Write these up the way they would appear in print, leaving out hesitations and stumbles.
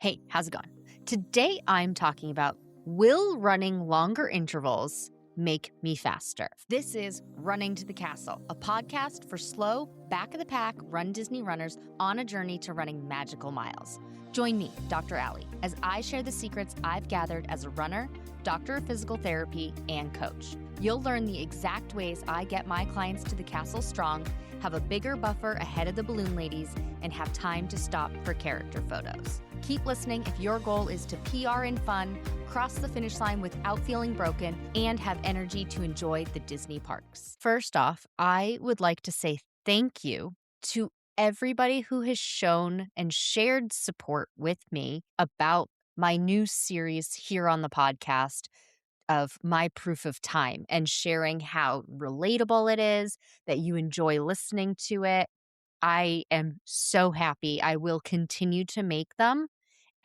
Hey, how's it going? Today I'm talking about, will running longer intervals make me faster? This is Running to the Castle, a podcast for slow, back-of-the-pack Run Disney runners on a journey to running magical miles. Join me, Dr. Allie, as I share the secrets I've gathered as a runner, doctor of physical therapy, and coach. You'll learn the exact ways I get my clients to the castle strong, have a bigger buffer ahead of the balloon ladies, and have time to stop for character photos. Keep listening if your goal is to PR in fun, cross the finish line without feeling broken, and have energy to enjoy the Disney parks. First off, I would like to say thank you to everybody who has shown and shared support with me about my new series here on the podcast of my proof of time and sharing how relatable it is, that you enjoy listening to it. I am so happy. I will continue to make them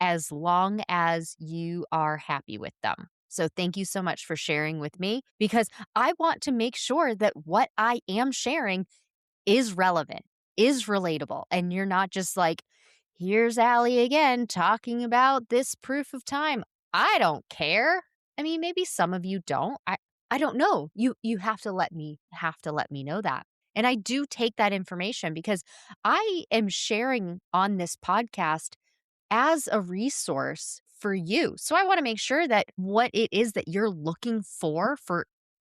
as long as you are happy with them. So thank you so much for sharing with me, because I want to make sure that what I am sharing is relevant, is relatable, and you're not just like, here's Allie again talking about this proof of time. I don't care. I mean, maybe some of you don't. I don't know. You have to let me know that. And I do take that information because I am sharing on this podcast as a resource for you. So I want to make sure that what it is that you're looking for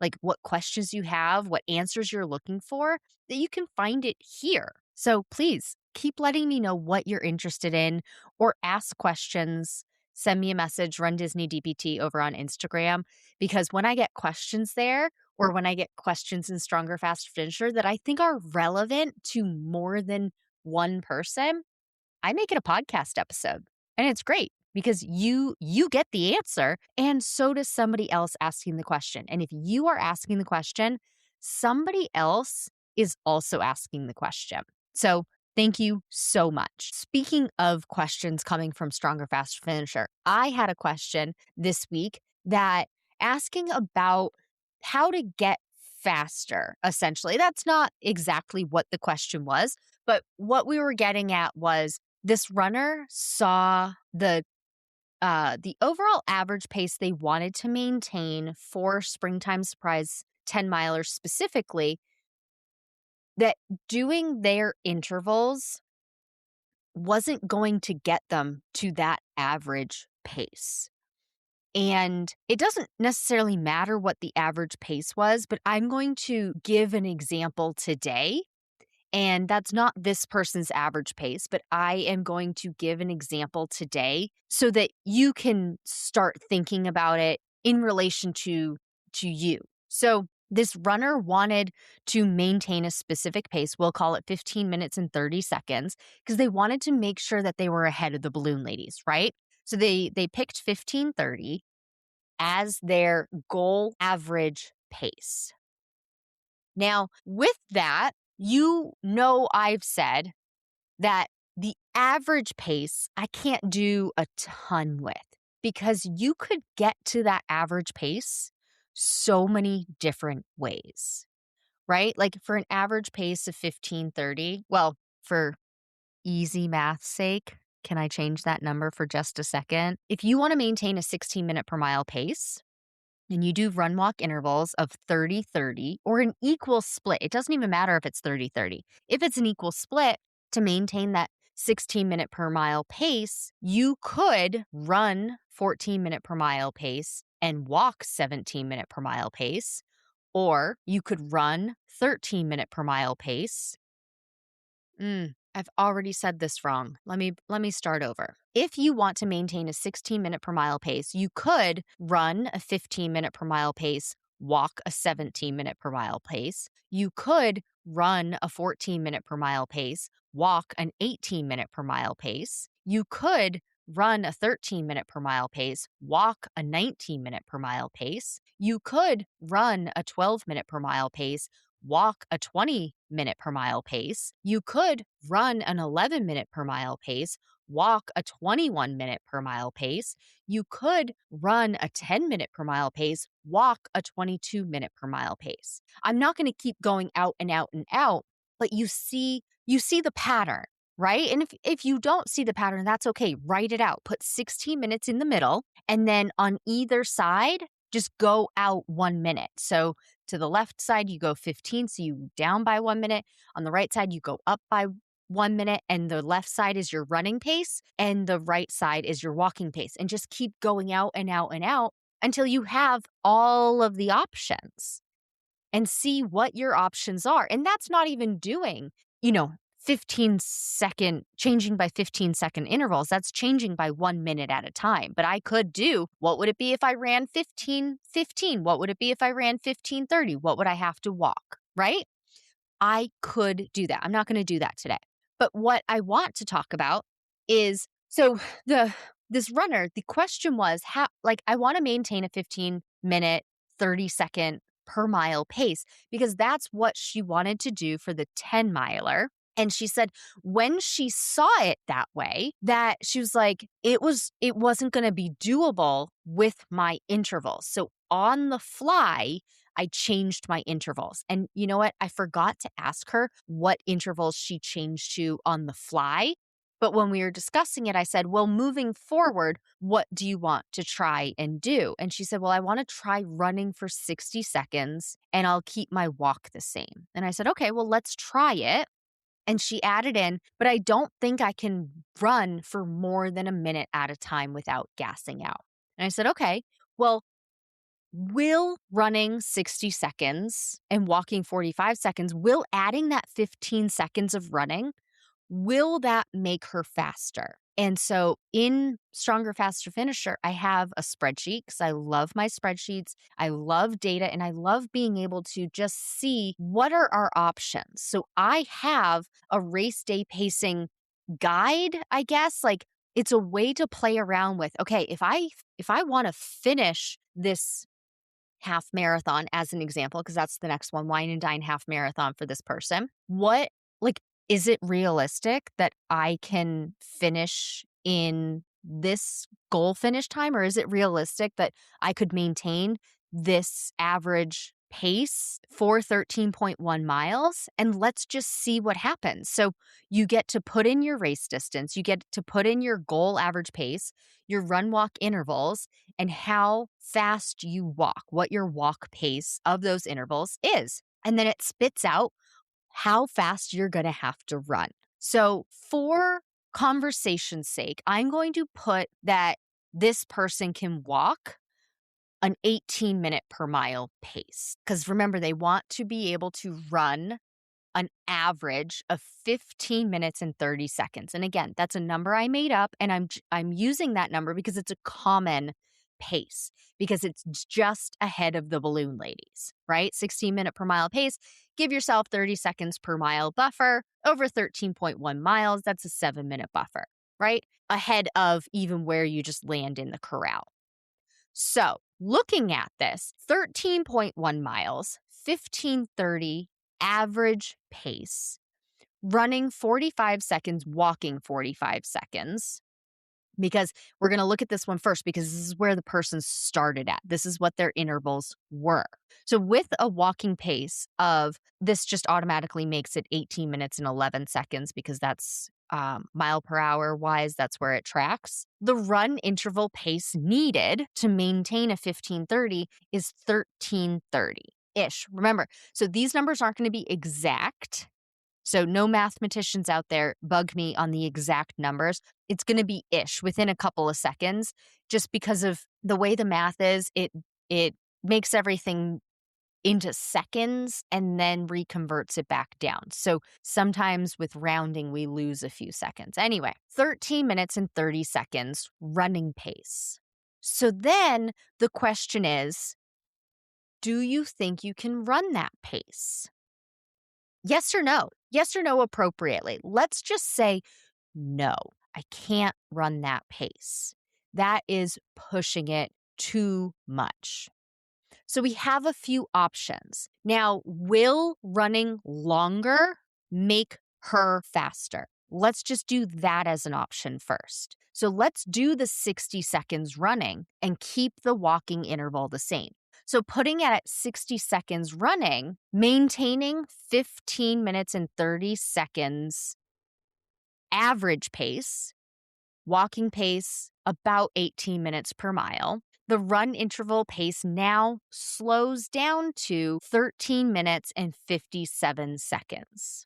like what questions you have, what answers you're looking for, that you can find it here. So please keep letting me know what you're interested in, or ask questions. Send me a message, runDisneyDPT over on Instagram, because when I get questions there, or when I get questions in Stronger, Faster, Finisher that I think are relevant to more than one person, I make it a podcast episode. And it's great because you get the answer, and so does somebody else asking the question. And if you are asking the question, somebody else is also asking the question. So thank you so much. Speaking of questions coming from Stronger, Faster, Finisher, I had a question this week that asking about how to get faster, essentially. That's not exactly what the question was, but what we were getting at was, this runner saw the overall average pace they wanted to maintain for Springtime Surprise 10 milers specifically, that doing their intervals wasn't going to get them to that average pace. And it doesn't necessarily matter what the average pace was, but I'm going to give an example today. And that's not this person's average pace, but I am going to give an example today so that you can start thinking about it in relation to you. So this runner wanted to maintain a specific pace. We'll call it 15 minutes and 30 seconds, because they wanted to make sure that they were ahead of the balloon ladies, right? So they picked 15:30 as their goal average pace. Now, with that, I've said that the average pace I can't do a ton with, because you could get to that average pace so many different ways, right? Like for an average pace of 15:30, well, for easy math's sake, can I change that number for just a second? If you want to maintain a 16-minute per mile pace, and you do run walk intervals of 30-30 or an equal split. It doesn't even matter if it's 30-30. If it's an equal split, to maintain that 16-minute per mile pace, you could run 14-minute per mile pace and walk 17-minute per mile pace, or you could run 13-minute per mile pace. I've already said this wrong. Let me start over. If you want to maintain a 16-minute per mile pace, you could run a 15-minute per mile pace, walk a 17-minute per mile pace. You could run a 14-minute per mile pace, walk an 18-minute per mile pace. You could run a 13-minute per mile pace, walk a 19-minute per mile pace. You could run a 12-minute per mile pace, walk a 20-minute per mile pace. You could run an 11-minute per mile pace, walk a 21-minute per mile pace. You could run a 10-minute per mile pace, walk a 22-minute per mile pace. I'm not going to keep going out and out and out, but you see the pattern, right? And if you don't see the pattern, that's okay. Write it out. Put 16 minutes in the middle, and then on either side, just go out 1 minute. So to the left side, you go 15, so you down by 1 minute. On the right side, you go up by 1 minute, and the left side is your running pace, and the right side is your walking pace. And just keep going out and out and out until you have all of the options and see what your options are. And that's not even doing, 15-second, changing by 15-second intervals. That's changing by 1 minute at a time. But I could do, what would it be if I ran 15-15? What would it be if I ran 15-30? What would I have to walk, right? I could do that. I'm not going to do that today. But what I want to talk about is, so this runner, the question was how, I want to maintain a 15-minute, 30-second per mile pace, because that's what she wanted to do for the 10-miler. And she said when she saw it that way, that she was like, it wasn't going to be doable with my intervals. So on the fly, I changed my intervals. And you know what? I forgot to ask her what intervals she changed to on the fly. But when we were discussing it, I said, well, moving forward, what do you want to try and do? And she said, well, I want to try running for 60 seconds and I'll keep my walk the same. And I said, okay, well, let's try it. And she added in, but I don't think I can run for more than a minute at a time without gassing out. And I said, okay, well, will running 60 seconds and walking 45 seconds, will adding that 15 seconds of running, will that make her faster? And so in Stronger, Faster, Finisher, I have a spreadsheet because I love my spreadsheets. I love data and I love being able to just see what are our options. So I have a race day pacing guide, I guess. It's a way to play around with, okay, if I want to finish this half marathon as an example, because that's the next one, Wine and Dine half marathon for this person. Is it realistic that I can finish in this goal finish time? Or is it realistic that I could maintain this average pace for 13.1 miles? And let's just see what happens. So you get to put in your race distance, you get to put in your goal average pace, your run walk intervals, and how fast you walk, what your walk pace of those intervals is. And then it spits out how fast you're going to have to run. So for conversation's sake, I'm going to put that this person can walk an 18-minute per mile pace. Because remember, they want to be able to run an average of 15 minutes and 30 seconds. And again, that's a number I made up, and I'm using that number because it's a common pace, because it's just ahead of the balloon ladies, right? 16-minute per mile pace. Give yourself 30 seconds per mile buffer. Over 13.1 miles, that's a 7-minute buffer, right? Ahead of even where you just land in the corral. So looking at this, 13.1 miles, 15:30 average pace, running 45 seconds, walking 45 seconds. Because we're going to look at this one first, because this is where the person started at. This is what their intervals were. So with a walking pace of this, just automatically makes it 18 minutes and 11 seconds, because that's mile per hour wise, that's where it tracks. The run interval pace needed to maintain a 15:30 is 13:30-ish. Remember, so these numbers aren't going to be exact. So no mathematicians out there bug me on the exact numbers. It's going to be ish within a couple of seconds, just because of the way the math is. It makes everything into seconds and then reconverts it back down. So sometimes with rounding, we lose a few seconds. Anyway, 13 minutes and 30 seconds running pace. So then the question is, do you think you can run that pace? Yes or no? Yes or no appropriately. Let's just say, no, I can't run that pace. That is pushing it too much. So we have a few options. Now, will running longer make her faster? Let's just do that as an option first. So let's do the 60 seconds running and keep the walking interval the same. So putting it at 60 seconds running, maintaining 15 minutes and 30 seconds average pace, walking pace about 18 minutes per mile. The run interval pace now slows down to 13 minutes and 57 seconds.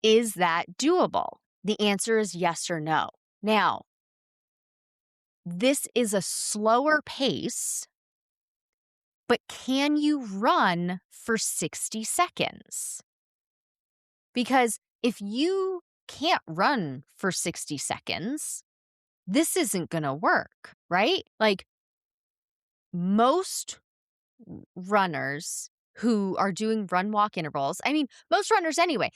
Is that doable? The answer is yes or no. Now, this is a slower pace, but can you run for 60 seconds? Because if you can't run for 60 seconds, this isn't going to work, right? Like most runners who are doing run walk intervals, I mean, most runners anyway,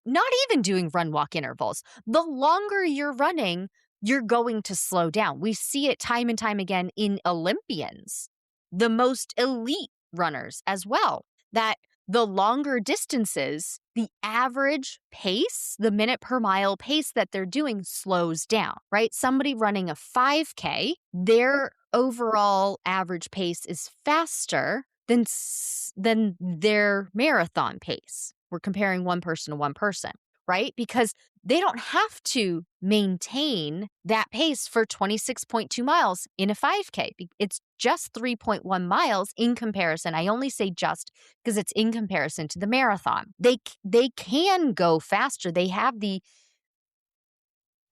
not even doing run walk intervals, the longer you're running, you're going to slow down. We see it time and time again in Olympians, the most elite runners as well, that the longer distances, the average pace, the minute per mile pace that they're doing slows down, right? Somebody running a 5K, their overall average pace is faster than their marathon pace. We're comparing one person to one person, right? Because they don't have to maintain that pace for 26.2 miles in a 5K. It's just 3.1 miles in comparison. I only say just because it's in comparison to the marathon. They can go faster. They have the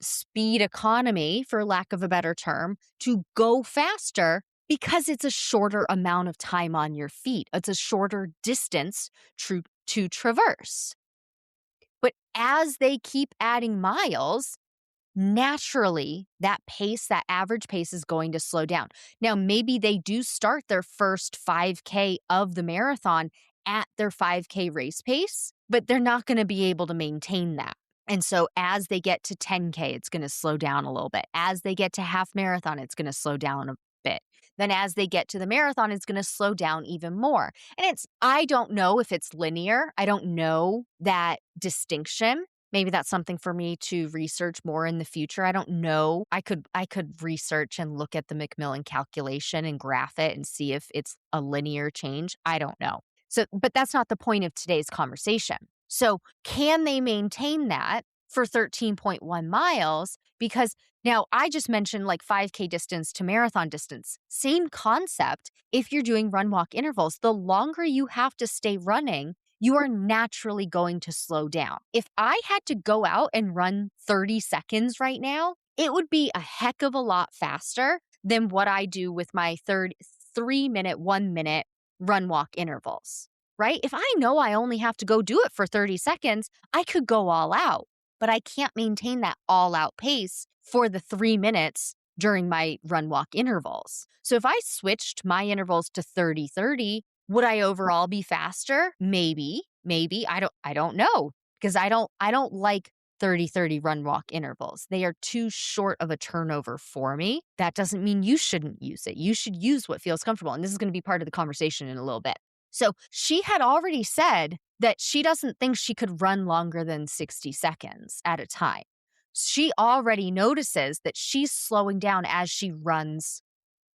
speed economy, for lack of a better term, to go faster because it's a shorter amount of time on your feet. It's a shorter distance to traverse. But as they keep adding miles, naturally, that pace, that average pace is going to slow down. Now, maybe they do start their first 5K of the marathon at their 5K race pace, but they're not going to be able to maintain that. And so as they get to 10K, it's going to slow down a little bit. As they get to half marathon, it's going to slow down a bit. Then as they get to the marathon, it's going to slow down even more. And I don't know if it's linear. I don't know that distinction. Maybe that's something for me to research more in the future. I don't know. I could research and look at the Macmillan calculation and graph it and see if it's a linear change. I don't know. So, but that's not the point of today's conversation. So can they maintain that for 13.1 miles? Because now I just mentioned like 5K distance to marathon distance. Same concept. If you're doing run walk intervals, the longer you have to stay running, you are naturally going to slow down. If I had to go out and run 30 seconds right now, it would be a heck of a lot faster than what I do with my 3-minute, 1-minute run walk intervals, right? If I know I only have to go do it for 30 seconds, I could go all out, but I can't maintain that all out pace for the 3 minutes during my run walk intervals. So if I switched my intervals to 30-30, would I overall be faster? Maybe. I don't know, because I don't like 30-30 run walk intervals. They are too short of a turnover for me. That doesn't mean you shouldn't use it. You should use what feels comfortable. And this is going to be part of the conversation in a little bit. So she had already said that she doesn't think she could run longer than 60 seconds at a time. She already notices that she's slowing down as she runs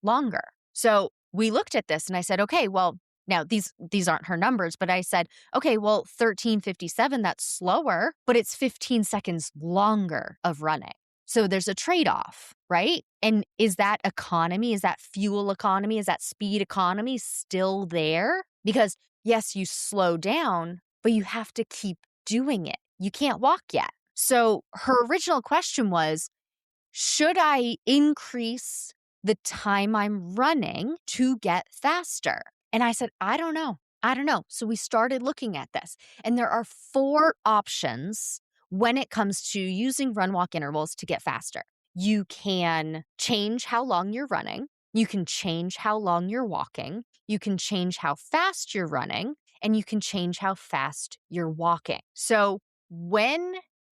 longer. So we looked at this and I said, okay, well, now these aren't her numbers, but I said, okay, well, 13:57, that's slower, but it's 15 seconds longer of running. So there's a trade-off, right? And is that economy, is that fuel economy, is that speed economy still there? Because yes, you slow down, but you have to keep doing it. You can't walk yet. So her original question was, should I increase the time I'm running to get faster? And I said, I don't know. So we started looking at this. And there are 4 options when it comes to using run walk intervals to get faster. You can change how long you're running. You can change how long you're walking. You can change how fast you're running. And you can change how fast you're walking. So when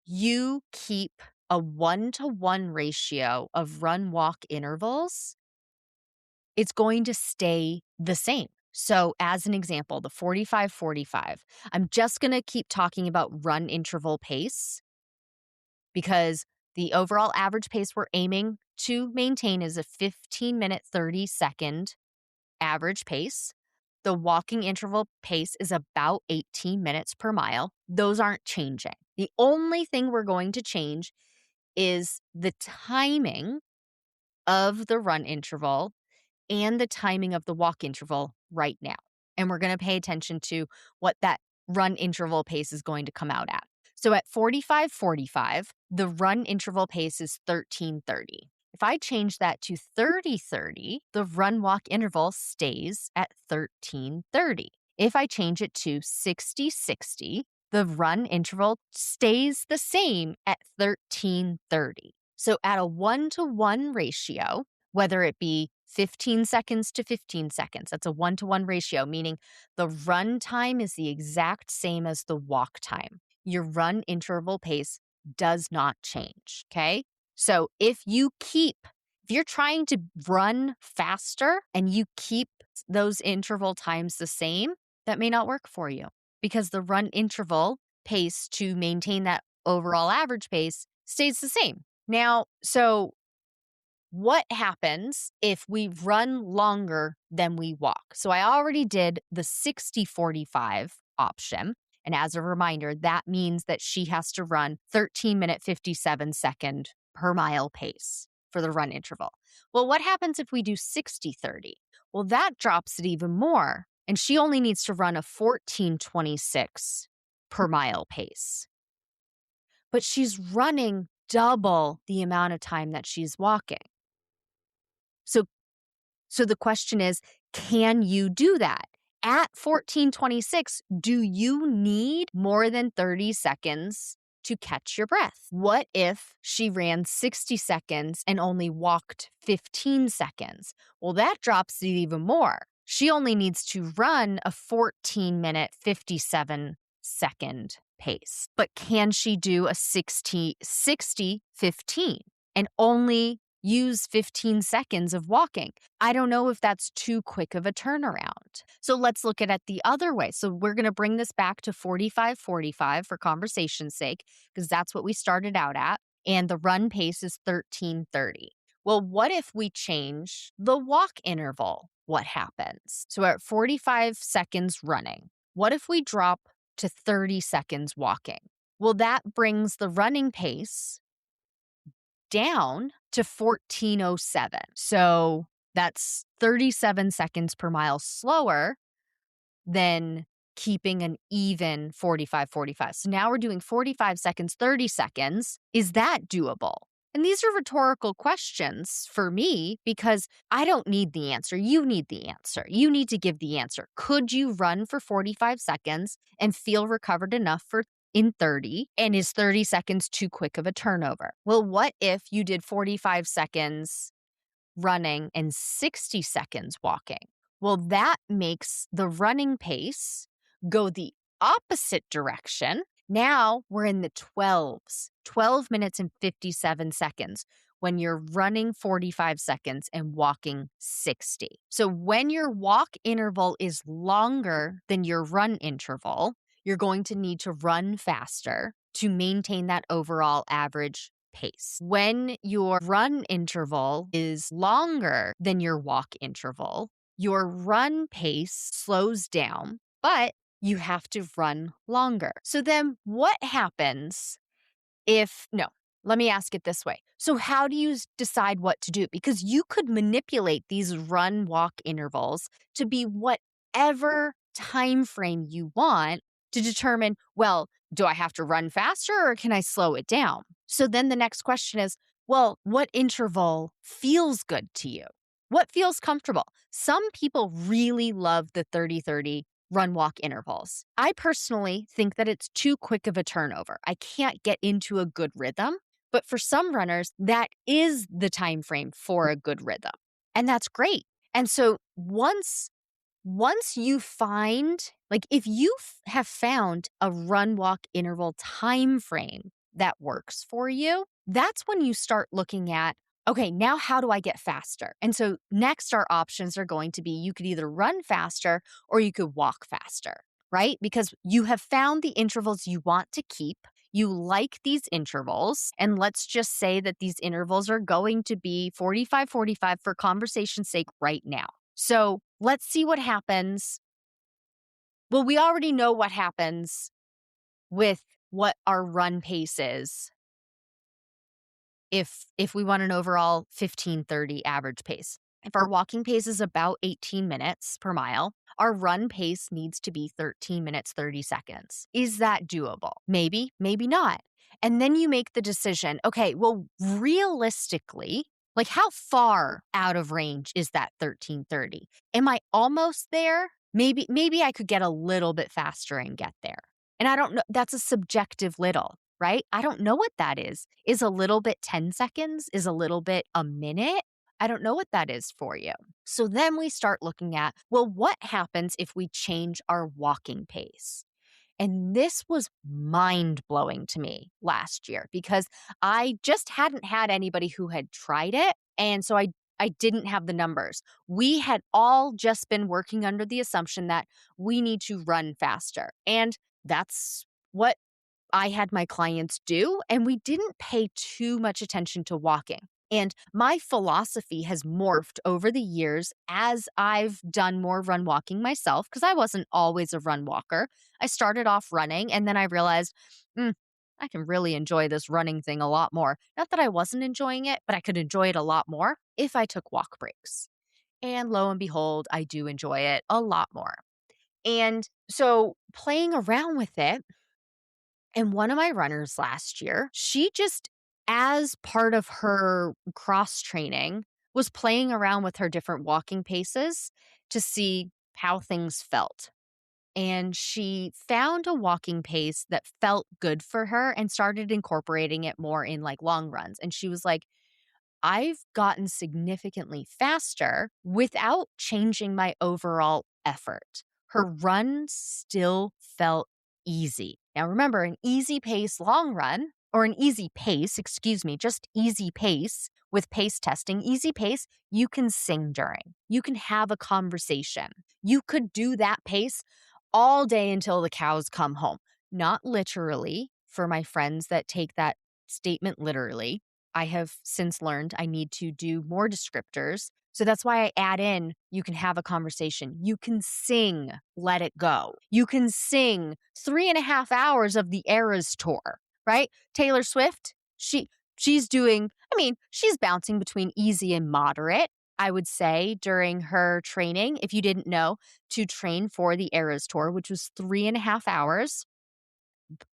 you keep a 1-to-1 ratio of run walk intervals, it's going to stay the same. So as an example, the 45-45, I'm just going to keep talking about run interval pace because the overall average pace we're aiming to maintain is a 15-minute, 30-second average pace. The walking interval pace is about 18 minutes per mile. Those aren't changing. The only thing we're going to change is the timing of the run interval and the timing of the walk interval right now. And we're going to pay attention to what that run interval pace is going to come out at. So at 45:45, the run interval pace is 13:30. If I change that to 30:30, the run walk interval stays at 13:30. If I change it to 60:60, the run interval stays the same at 13:30. So at a 1-to-1 ratio, whether it be 15 seconds to 15 seconds, that's a 1-to-1 ratio, meaning the run time is the exact same as the walk time. Your run interval pace does not change, okay? So if you're trying to run faster and you keep those interval times the same, that may not work for you because the run interval pace to maintain that overall average pace stays the same. Now, so what happens if we run longer than we walk? So I already did the 60:45 option. And as a reminder, that means that she has to run 13-minute 57-second per mile pace for the run interval. Well, what happens if we do 60:30? Well, that drops it even more. And she only needs to run a 14:26 per mile pace. But she's running double the amount of time that she's walking. So the question is, can you do that? At 14:26, do you need more than 30 seconds to catch your breath? What if she ran 60 seconds and only walked 15 seconds? Well, that drops it even more. She only needs to run a 14-minute 57-second pace. But can she do a 60-15 and only use 15 seconds of walking? I don't know if that's too quick of a turnaround. So let's look at it the other way. So we're going to bring this back to 45:45 for conversation's sake, because that's what we started out at. And the run pace is 13:30. Well, what if we change the walk interval? What happens? So at 45 seconds running, what if we drop to 30 seconds walking? Well, that brings the running pace down to 14:07. So that's 37 seconds per mile slower than keeping an even 45:45. So now we're doing 45 seconds, 30 seconds. Is that doable? And these are rhetorical questions for me because I don't need the answer. You need the answer. You need to give the answer. Could you run for 45 seconds and feel recovered enough in 30? And is 30 seconds too quick of a turnover? Well, what if you did 45 seconds running and 60 seconds walking? Well, that makes the running pace go the opposite direction. Now we're in the 12 minutes and 57 seconds when you're running 45 seconds and walking 60. So when your walk interval is longer than your run interval, you're going to need to run faster to maintain that overall average pace. When your run interval is longer than your walk interval, your run pace slows down, but you have to run longer. So then what happens let me ask it this way. So how do you decide what to do? Because you could manipulate these run walk intervals to be whatever time frame you want to determine, well, do I have to run faster or can I slow it down? So then the next question is, well, what interval feels good to you? What feels comfortable? Some people really love the 30-30 run walk intervals. I personally think that it's too quick of a turnover. I can't get into a good rhythm, but for some runners, that is the time frame for a good rhythm. And that's great. And so once you find, if you have found a run walk interval time frame that works for you, that's when you start looking at, okay, now how do I get faster? And so next, our options are going to be you could either run faster or you could walk faster, right? Because you have found the intervals you want to keep. You like these intervals. And let's just say that these intervals are going to be 45-45 for conversation's sake right now. So let's see what happens Well, we already know what happens with what our run pace is if we want an overall 15:30 average pace. If our walking pace is about 18 minutes per mile, our run pace needs to be 13 minutes 30 seconds. Is that doable? Maybe, maybe not. And then you make the decision, okay, well, realistically, like how far out of range is that 13:30? Am I almost there? Maybe I could get a little bit faster and get there. And I don't know, that's a subjective little, right? I don't know what that is. Is a little bit 10 seconds? Is a little bit a minute? I don't know what that is for you. So then we start looking at, well, what happens if we change our walking pace? And this was mind blowing to me last year because I just hadn't had anybody who had tried it. And so I didn't have the numbers. We had all just been working under the assumption that we need to run faster. And that's what I had my clients do, and we didn't pay too much attention to walking. And my philosophy has morphed over the years as I've done more run walking myself, because I wasn't always a run walker. I started off running, and then I realized, I can really enjoy this running thing a lot more. Not that I wasn't enjoying it, but I could enjoy it a lot more if I took walk breaks. And lo and behold, I do enjoy it a lot more. And so playing around with it, and one of my runners last year, she just, as part of her cross training, was playing around with her different walking paces to see how things felt. And she found a walking pace that felt good for her and started incorporating it more in like long runs. And she was like, I've gotten significantly faster without changing my overall effort. Her runs still felt easy. Now, remember, an easy pace long run, or an easy pace, excuse me, just easy pace with pace testing, easy pace, you can sing during. You can have a conversation. You could do that pace all day until the cows come home. Not literally, for my friends that take that statement literally. I have since learned I need to do more descriptors. So that's why I add in, you can have a conversation. You can sing, Let It Go. You can sing 3.5 hours of the Eras tour, right? Taylor Swift, she's doing, she's bouncing between easy and moderate, I would say, during her training. If you didn't know, to train for the Eras tour, which was 3.5 hours,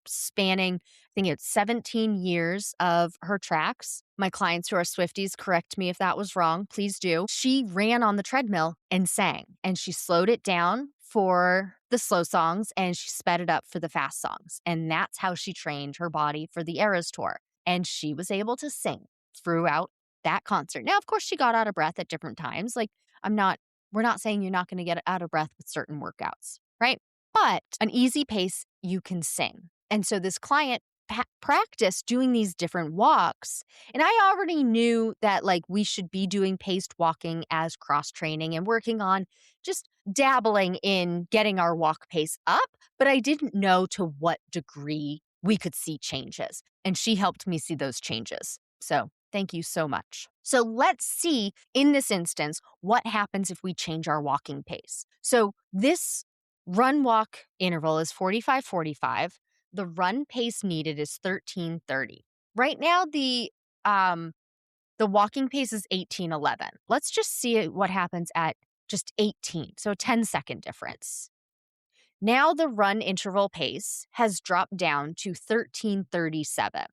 spanning, I think it's 17 years of her tracks. My clients who are Swifties, correct me if that was wrong. Please do. She ran on the treadmill and sang, and she slowed it down for the slow songs and she sped it up for the fast songs. And that's how she trained her body for the Eras tour. And she was able to sing throughout that concert. Now, of course, she got out of breath at different times. Like, we're not saying you're not going to get out of breath with certain workouts, right? But an easy pace, you can sing. And so this client practiced doing these different walks. And I already knew that like we should be doing paced walking as cross training and working on just dabbling in getting our walk pace up. But I didn't know to what degree we could see changes. And she helped me see those changes. So thank you so much. So let's see in this instance, what happens if we change our walking pace. So this run walk interval is 45-45. The run pace needed is 13:30. Right now, the walking pace is 18:11. Let's just see what happens at just 18. So a 10-second difference. Now the run interval pace has dropped down to 13:37.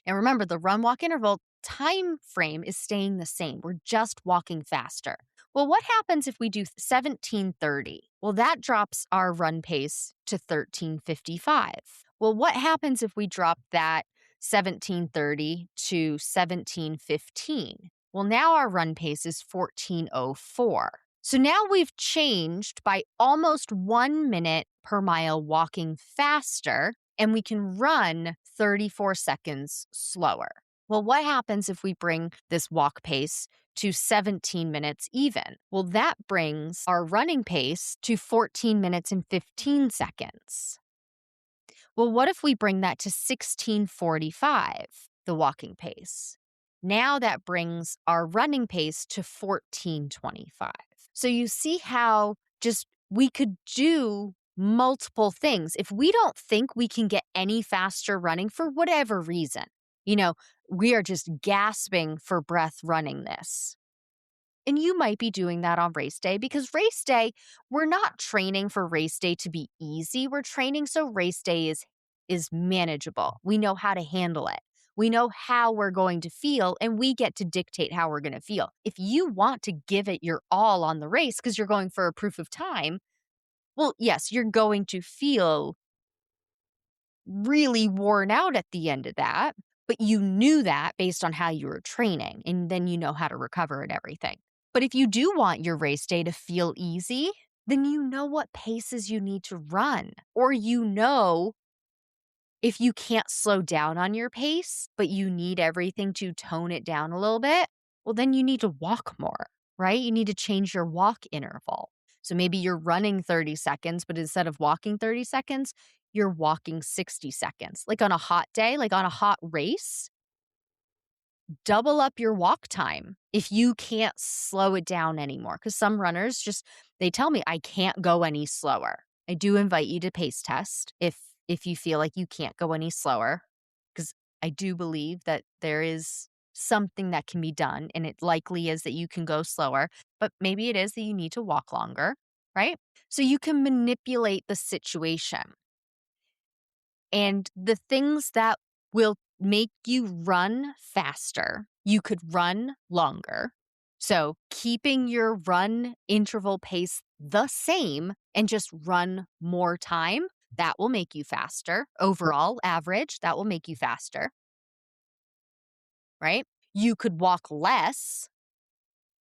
Now remember, the run walk interval time frame is staying the same. We're just walking faster. Well, what happens if we do 17:30? Well, that drops our run pace to 13:55. Well, what happens if we drop that 17:30 to 17:15? Well, now our run pace is 14:04. So now we've changed by almost 1 minute per mile walking faster, and we can run 34 seconds slower. Well, what happens if we bring this walk pace to 17 minutes even? Well, that brings our running pace to 14 minutes and 15 seconds. Well, what if we bring that to 16:45, the walking pace? Now that brings our running pace to 14:25. So you see how just we could do multiple things. If we don't think we can get any faster running for whatever reason, we are just gasping for breath running this. And you might be doing that on race day because race day, we're not training for race day to be easy. We're training so race day is manageable. We know how to handle it. We know how we're going to feel, and we get to dictate how we're going to feel. If you want to give it your all on the race because you're going for a proof of time, well, yes, you're going to feel really worn out at the end of that, but you knew that based on how you were training, and then you know how to recover and everything. But if you do want your race day to feel easy, then you know what paces you need to run, or if you can't slow down on your pace, but you need everything to tone it down a little bit, well, then you need to walk more, right? You need to change your walk interval. So maybe you're running 30 seconds, but instead of walking 30 seconds, you're walking 60 seconds. Like on a hot day, like on a hot race, double up your walk time if you can't slow it down anymore. Because some runners they tell me, I can't go any slower. I do invite you to pace test if you feel like you can't go any slower, because I do believe that there is something that can be done, and it likely is that you can go slower, but maybe it is that you need to walk longer, right? So you can manipulate the situation. And the things that will make you run faster, you could run longer. So keeping your run interval pace the same and just run more time, that will make you faster. Overall average, that will make you faster, right? You could walk less.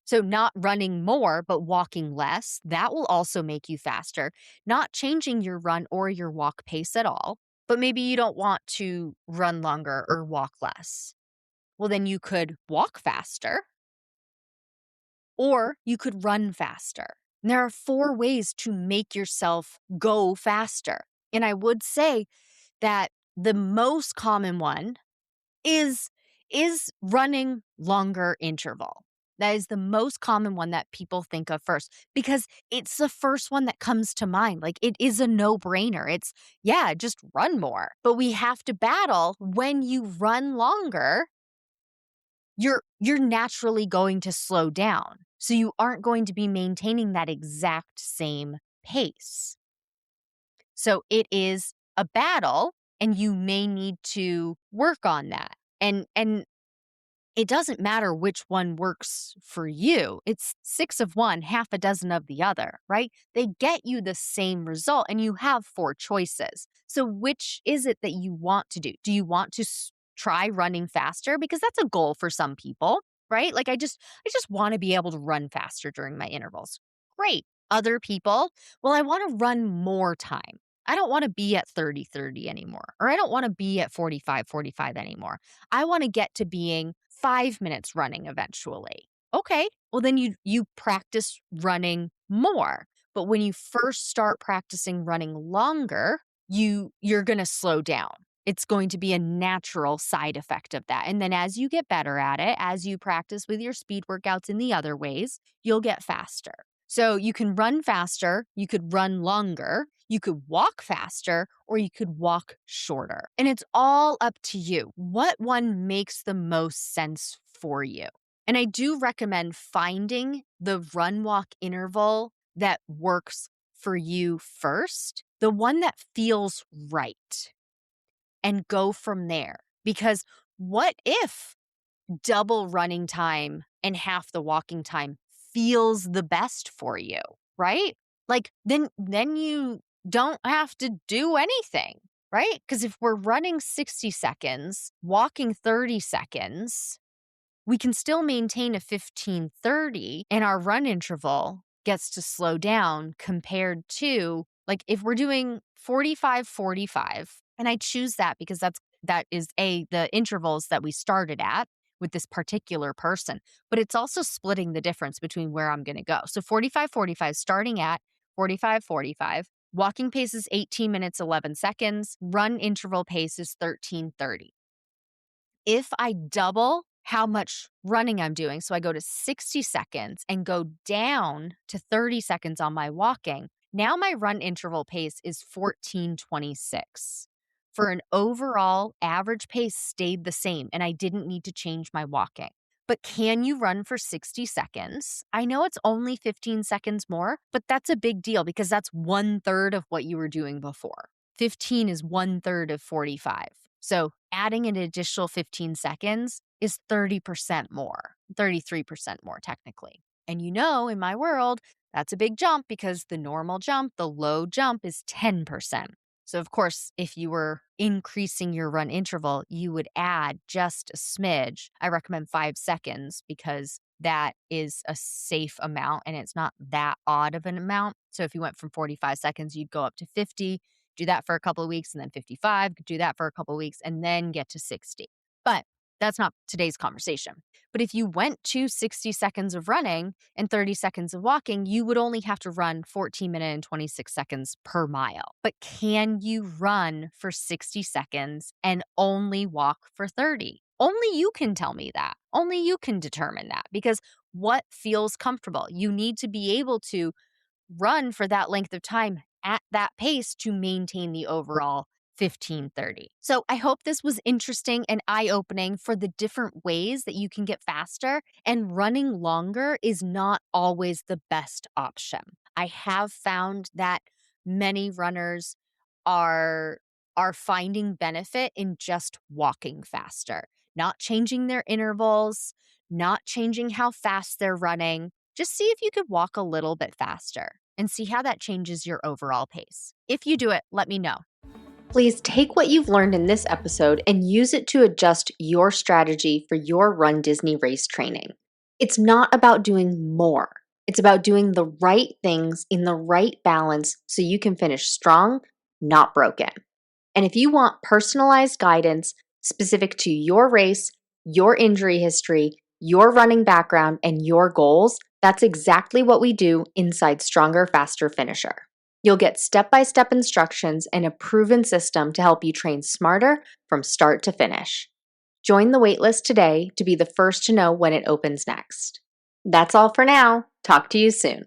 So not running more, but walking less, that will also make you faster. Not changing your run or your walk pace at all, but maybe you don't want to run longer or walk less. Well, then you could walk faster, or you could run faster. And there are 4 ways to make yourself go faster. And I would say that the most common one is running longer interval. That is the most common one that people think of first because it's the first one that comes to mind. Like it is a no-brainer. It's, yeah, just run more. But we have to battle when you run longer, you're naturally going to slow down. So you aren't going to be maintaining that exact same pace. So it is a battle, and you may need to work on that. And it doesn't matter which one works for you. It's 6 of one, half a dozen of the other, right? They get you the same result, and you have 4 choices. So which is it that you want to do? Do you want to try running faster? Because that's a goal for some people, right? Like I just want to be able to run faster during my intervals. Great. Other people, well, I want to run more time. I don't want to be at 30-30 anymore, or I don't want to be at 45-45 anymore. I want to get to being 5 minutes running eventually. Okay, well then you practice running more. But when you first start practicing running longer, you're going to slow down. It's going to be a natural side effect of that. And then as you get better at it, as you practice with your speed workouts in the other ways, you'll get faster. So you can run faster, you could run longer, you could walk faster, or you could walk shorter. And it's all up to you. What one makes the most sense for you? And I do recommend finding the run walk interval that works for you first, the one that feels right, and go from there. Because what if double running time and half the walking time feels the best for you, right? Like then you don't have to do anything, right? Because if we're running 60 seconds, walking 30 seconds, we can still maintain a 15-30, and our run interval gets to slow down compared to, like, if we're doing 45-45, and I choose that because that is the intervals that we started at with this particular person, but it's also splitting the difference between where I'm going to go. So 45-45, starting at 45-45, walking pace is 18 minutes, 11 seconds, run interval pace is 13-30. If I double how much running I'm doing, so I go to 60 seconds and go down to 30 seconds on my walking, Now my run interval pace is 14:26. For an overall average pace stayed the same, and I didn't need to change my walking. But can you run for 60 seconds? I know it's only 15 seconds more, but that's a big deal because that's 1/3 of what you were doing before. 15 is 1/3 of 45. So adding an additional 15 seconds is 30% more, 33% more technically. And in my world, that's a big jump because the normal jump, the low jump is 10%. So, of course, if you were increasing your run interval, you would add just a smidge. I recommend 5 seconds because that is a safe amount and it's not that odd of an amount. So, if you went from 45 seconds, you'd go up to 50, do that for a couple of weeks, and then 55, do that for a couple of weeks, and then get to 60. But that's not today's conversation. But if you went to 60 seconds of running and 30 seconds of walking, you would only have to run 14 minutes and 26 seconds per mile. But can you run for 60 seconds and only walk for 30? Only you can tell me that. Only you can determine that because what feels comfortable? You need to be able to run for that length of time at that pace to maintain the overall 15:30. So I hope this was interesting and eye-opening for the different ways that you can get faster, and running longer is not always the best option. I have found that many runners are finding benefit in just walking faster, not changing their intervals, not changing how fast they're running. Just see if you could walk a little bit faster and see how that changes your overall pace. If you do it, let me know. Please take what you've learned in this episode and use it to adjust your strategy for your RunDisney race training. It's not about doing more. It's about doing the right things in the right balance so you can finish strong, not broken. And if you want personalized guidance specific to your race, your injury history, your running background, and your goals, that's exactly what we do inside Stronger, Faster, Finisher. You'll get step-by-step instructions and a proven system to help you train smarter from start to finish. Join the waitlist today to be the first to know when it opens next. That's all for now. Talk to you soon.